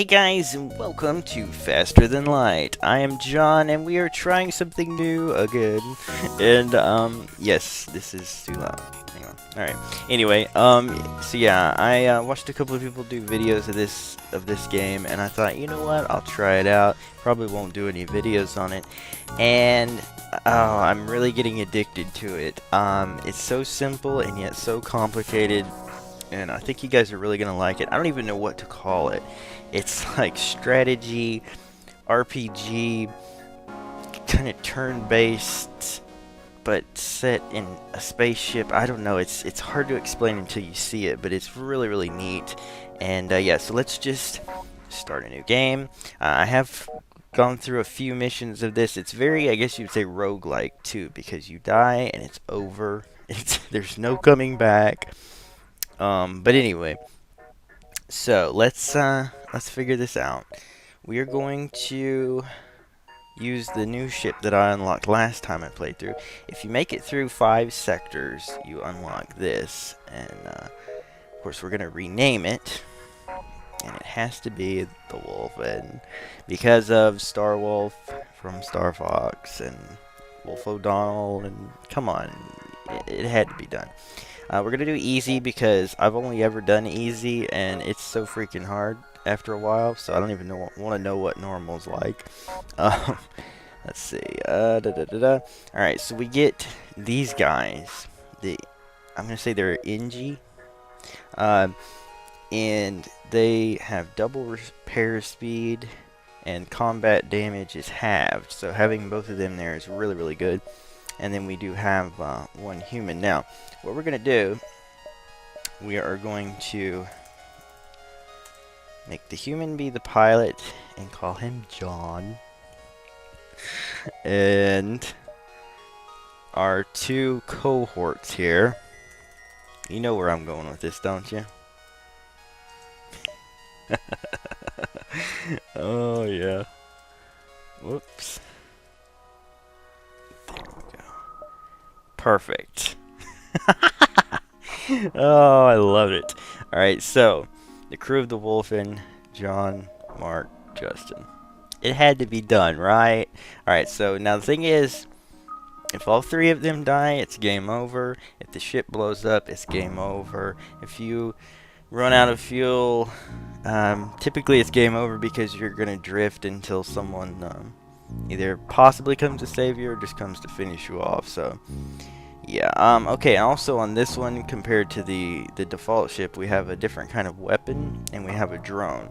Hey guys, and welcome to Faster Than Light. I am John, and we are trying something new again. And yes, this is too loud. Hang on. All right. Anyway, so yeah, I watched a couple of people do videos of this game, and I thought, you know what, I'll try it out. Probably won't do any videos on it, and oh, I'm really getting addicted to it. It's so simple and yet so complicated. And I think you guys are really going to like it. I don't even know what to call it. It's like strategy, RPG, kind of turn-based, but set in a spaceship. I don't know. It's hard to explain until you see it, but it's really, really neat. And yeah, so let's just start a new game. I have gone through a few missions of this. It's very, I guess you'd say, roguelike too, because you die and it's over. There's no coming back. But anyway, so let's figure this out. We are going to use the new ship that I unlocked last time I played through. If you make it through 5 sectors, you unlock this, and of course we're gonna rename it, and it has to be the Wolf, and because of Star Wolf from Star Fox and Wolf O'Donnell, and come on, it had to be done. We're going to do easy because I've only ever done easy, and it's so freaking hard after a while, so I don't even want to know what normal's like. Let's see. Alright, so we get these guys. I'm going to say they're Inji. And they have double repair speed, and combat damage is halved. So having both of them there is really, really good. And then we do have one human. Now, what we're going to do, we are going to make the human be the pilot and call him John. And our 2 cohorts here, you know where I'm going with this, don't you? Oh, yeah. Whoops. Perfect. Oh, I love it. Alright, so, the crew of the Wolfen, John, Mark, Justin. It had to be done, right? Alright, so now the thing is, if all 3 of them die, it's game over. If the ship blows up, it's game over. If you run out of fuel, typically it's game over because you're going to drift until someone either possibly comes to save you or just comes to finish you off. So yeah, okay, also on this one, compared to the default ship, we have a different kind of weapon, and we have a drone.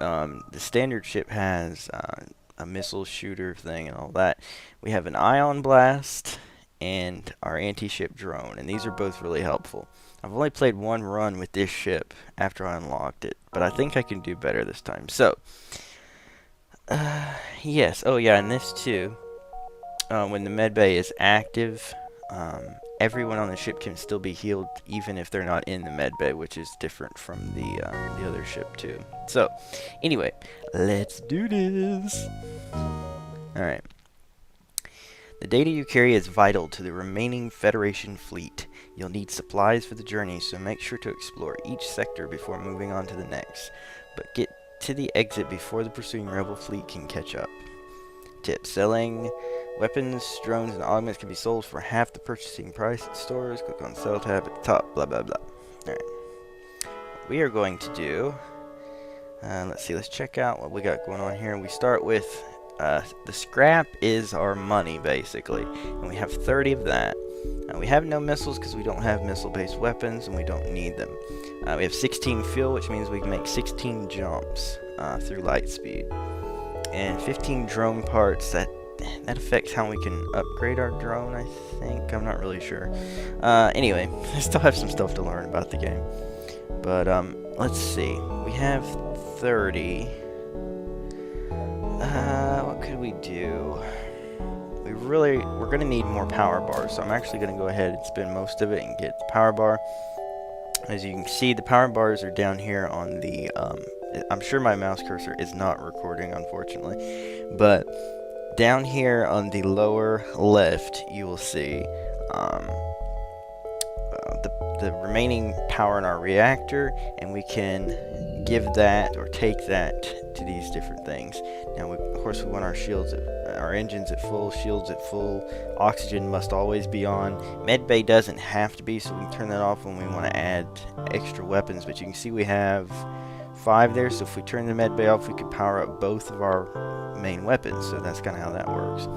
The standard ship has a missile shooter thing and all that. We have an ion blast and our anti-ship drone, and these are both really helpful. I've only played one run with this ship after I unlocked it, but I think I can do better this time. So yes, oh yeah, and this too, when the medbay is active, everyone on the ship can still be healed even if they're not in the medbay, which is different from the other ship too. So anyway, let's do this. Alright. The data you carry is vital to the remaining Federation fleet. You'll need supplies for the journey, so make sure to explore each sector before moving on to the next. But get to the exit before the pursuing rebel fleet can catch up. Tip: selling weapons, drones, and augments can be sold for half the purchasing price at stores. Click on sell tab at the top, blah blah blah. Alright. What we are going to do, let's see, let's check out what we got going on here. We start with the scrap is our money, basically, and we have 30 of that. We have no missiles because we don't have missile-based weapons, and we don't need them. We have 16 fuel, which means we can make 16 jumps through light speed, and 15 drone parts. That affects how we can upgrade our drone, I think. I'm not really sure. Anyway, I still have some stuff to learn about the game. But let's see. We have 30. What could we do? We're going to need more power bars, so I'm actually going to go ahead and spend most of it and get the power bar. As you can see, the power bars are down here on the, I'm sure my mouse cursor is not recording, unfortunately, but down here on the lower left, you will see the remaining power in our reactor, and we can give that or take that to these different things. Now, of course, we want our shields, our engines at full, shields at full. Oxygen must always be on. Medbay doesn't have to be, so we can turn that off when we want to add extra weapons. But you can see we have 5 there, so if we turn the medbay off, we could power up both of our main weapons. So that's kind of how that works.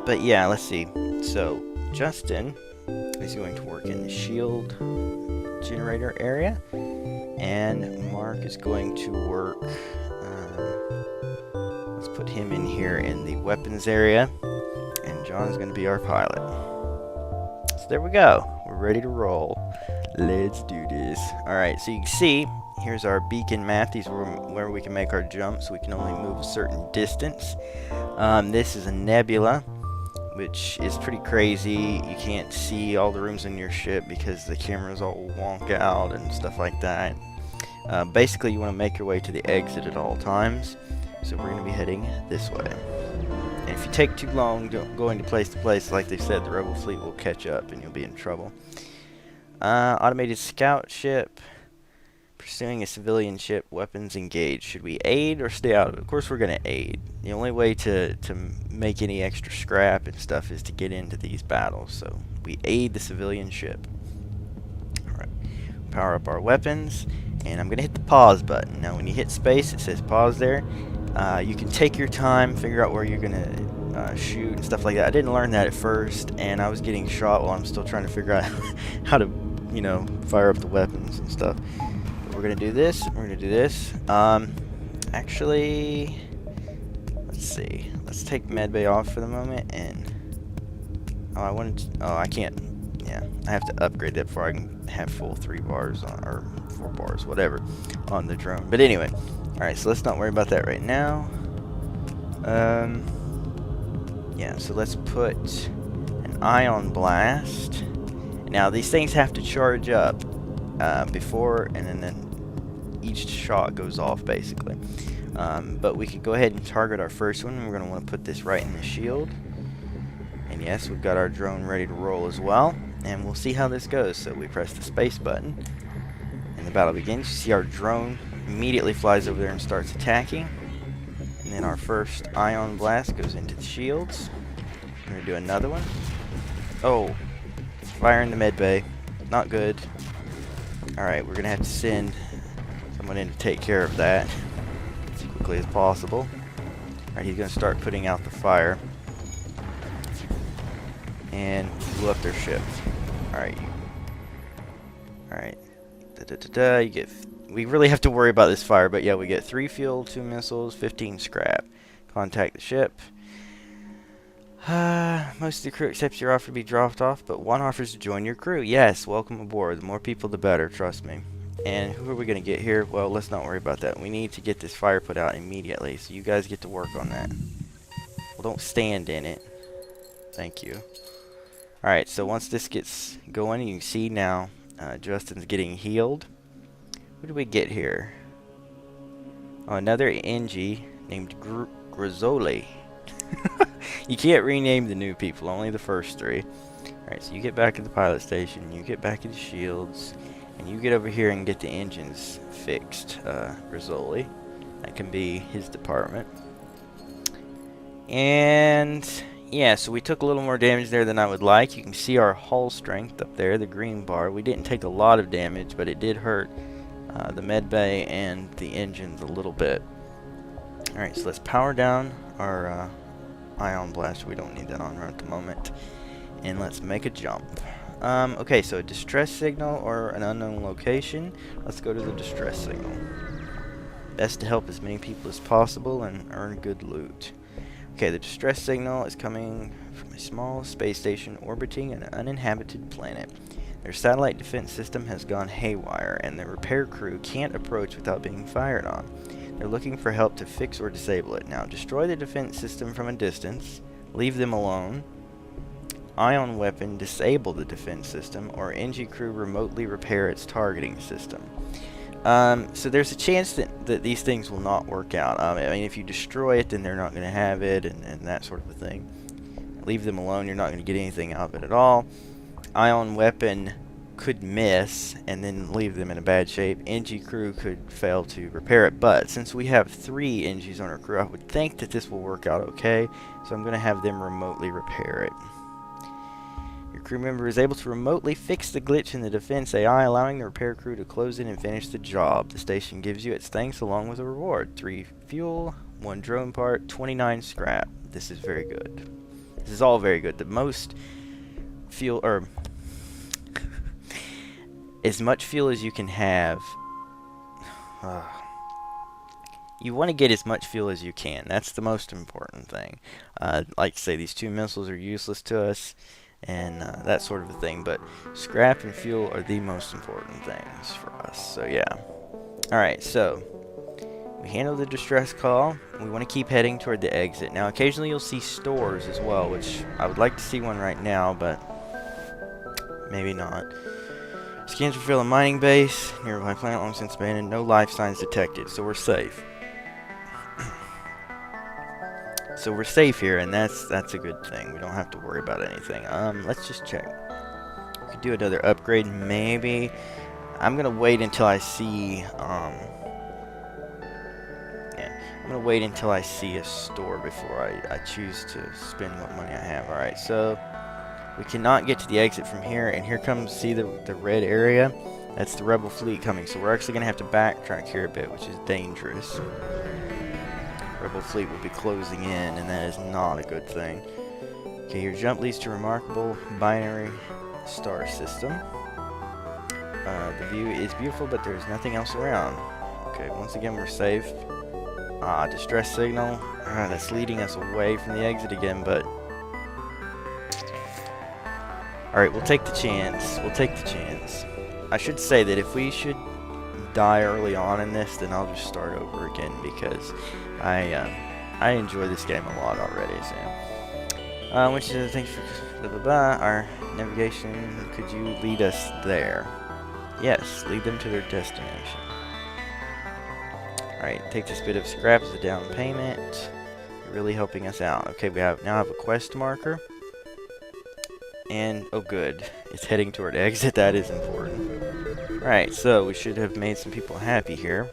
But yeah, let's see. So Justin is going to work in the shield generator area, and Mark is going to work, let's put him in here in the weapons area, and John's going to be our pilot. So there we go, we're ready to roll. Let's do this. Alright, so you can see here's our beacon map. These are where we can make our jumps. We can only move a certain distance. This is a nebula, which is pretty crazy. You can't see all the rooms in your ship because the cameras all wonk out and stuff like that. Basically, you want to make your way to the exit at all times. So we're going to be heading this way. And if you take too long going to place, like they said, the rebel fleet will catch up and you'll be in trouble. Automated scout ship. Pursuing a civilian ship, weapons engaged. Should we aid or stay out of it? Of course we're going to aid. The only way to make any extra scrap and stuff is to get into these battles. So we aid the civilian ship. Alright. Power up our weapons. And I'm going to hit the pause button. Now when you hit space, it says pause there. You can take your time, figure out where you're going to shoot and stuff like that. I didn't learn that at first, and I was getting shot while I'm still trying to figure out how to, you know, fire up the weapons and stuff. We're gonna do this. We're gonna do this. Actually, let's see. Let's take medbay off for the moment. And I can't. Yeah, I have to upgrade that before I can have full 3 bars on, or 4 bars, whatever, on the drone. But anyway, all right. So let's not worry about that right now. Yeah. So let's put an ion blast. Now these things have to charge up before, and then each shot goes off basically. But we could go ahead and target our first one. We're going to want to put this right in the shield. And yes, we've got our drone ready to roll as well. And we'll see how this goes. So we press the space button and the battle begins. You see our drone immediately flies over there and starts attacking. And then our first ion blast goes into the shields. We're going to do another one. Oh, fire in the med bay. Not good. Alright, we're going to have to send someone in to take care of that as quickly as possible. Alright, he's going to start putting out the fire. And blew up their ship. Alright. Alright. You get... We really have to worry about this fire, but yeah, we get 3 fuel, 2 missiles, 15 scrap. Contact the ship. Most of the crew accepts your offer to be dropped off, but one offers to join your crew. Yes, welcome aboard. The more people, the better, trust me. And who are we going to get here? Well, let's not worry about that. We need to get this fire put out immediately, so you guys get to work on that. Well, don't stand in it. Thank you. Alright, so once this gets going, you can see now Justin's getting healed. What do we get here? Oh, another NG named Grizzoli. You can't rename the new people, only the first 3. Alright, so you get back at the pilot station, you get back at the shields, and you get over here and get the engines fixed. Grizzoli. That can be his department. And yeah, so we took a little more damage there than I would like. You can see our hull strength up there, the green bar. We didn't take a lot of damage, but it did hurt the med bay and the engines a little bit. Alright, so let's power down our ion blast. We don't need that on right at the moment. And let's make a jump. Okay, so a distress signal or an unknown location. Let's go to the distress signal. Best to help as many people as possible and earn good loot. Okay, the distress signal is coming from a small space station orbiting an uninhabited planet. Their satellite defense system has gone haywire, and the repair crew can't approach without being fired on. They're looking for help to fix or disable it. Now, destroy the defense system from a distance, leave them alone, ion weapon, disable the defense system, or NG crew remotely repair its targeting system. So there's a chance that these things will not work out. I mean, if you destroy it, then they're not going to have it, and that sort of a thing. Leave them alone, you're not going to get anything out of it at all. Ion weapon could miss and then leave them in a bad shape. NG crew could fail to repair it, but since we have 3 NGs on our crew, I would think that this will work out okay, so I'm going to have them remotely repair it. Your crew member is able to remotely fix the glitch in the defense AI, allowing the repair crew to close it and finish the job. The station gives you its thanks along with a reward: 3 fuel, 1 drone part, 29 scrap. This is very good. This is all very good. The most fuel, or as much fuel as you can have. You want to get as much fuel as you can. That's the most important thing. Like I say, these 2 missiles are useless to us, and that sort of a thing. But scrap and fuel are the most important things for us. So yeah. Alright, so we handle the distress call. We want to keep heading toward the exit. Now, occasionally you'll see stores as well, which I would like to see one right now, but maybe not. Scans reveal a mining base. Nearby planet long since abandoned. No life signs detected, so we're safe. So we're safe here, and that's a good thing. We don't have to worry about anything. Let's just check. We could do another upgrade, maybe. I'm gonna wait until I see. I'm gonna wait until I see a store before I choose to spend what money I have. All right, so. We cannot get to the exit from here, and here comes, see the red area? That's the rebel fleet coming, so we're actually going to have to backtrack here a bit, which is dangerous. Rebel fleet will be closing in, and that is not a good thing. Okay, your jump leads to a remarkable binary star system. The view is beautiful, but there's nothing else around. Okay, once again, we're safe. Distress signal. That's leading us away from the exit again, but... Alright, we'll take the chance. We'll take the chance. I should say that if we should die early on in this, then I'll just start over again, because I enjoy this game a lot already. So, which is thanks for blah blah blah. Our navigation. Could you lead us there? Yes, lead them to their destination. Alright, take this bit of scrap as a down payment. You're really helping us out. Okay, we now have a quest marker. And, oh good, it's heading toward exit. That is important. Alright, so we should have made some people happy here.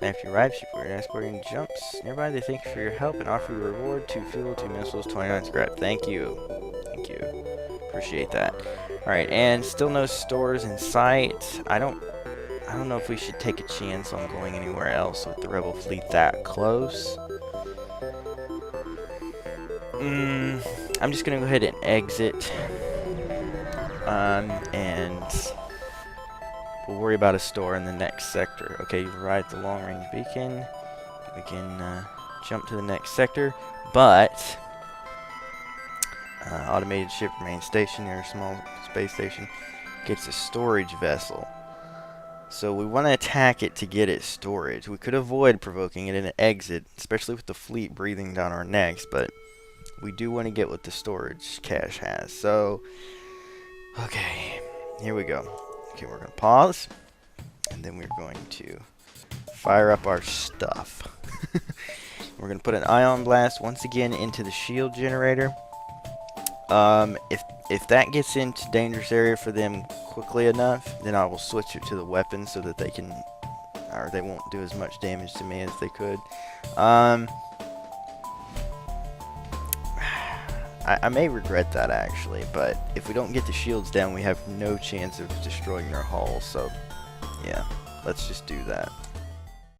After you arrive, we're escorting jumps nearby. They thank you for your help and offer you a reward: 2 fuel, 2 missiles, 29 scrap. Thank you. Thank you. Appreciate that. Alright, and still no stores in sight. I don't know if we should take a chance on going anywhere else with the rebel fleet that close. I'm just gonna go ahead and exit, and we'll worry about a store in the next sector. Okay, you've arrived at the long-range beacon. We can jump to the next sector, but automated ship remains stationed near a small space station. Gets a storage vessel. So we want to attack it to get its storage. We could avoid provoking it in an exit, especially with the fleet breathing down our necks, but we do want to get what the storage cache has. So, okay, here we go. Okay, we're going to pause, and then we're going to fire up our stuff. We're going to put an ion blast once again into the shield generator. If that gets into dangerous area for them quickly enough, then I will switch it to the weapon so that they can, or they won't do as much damage to me as they could. I may regret that actually, but if we don't get the shields down, we have no chance of destroying their hull. So, yeah, let's just do that.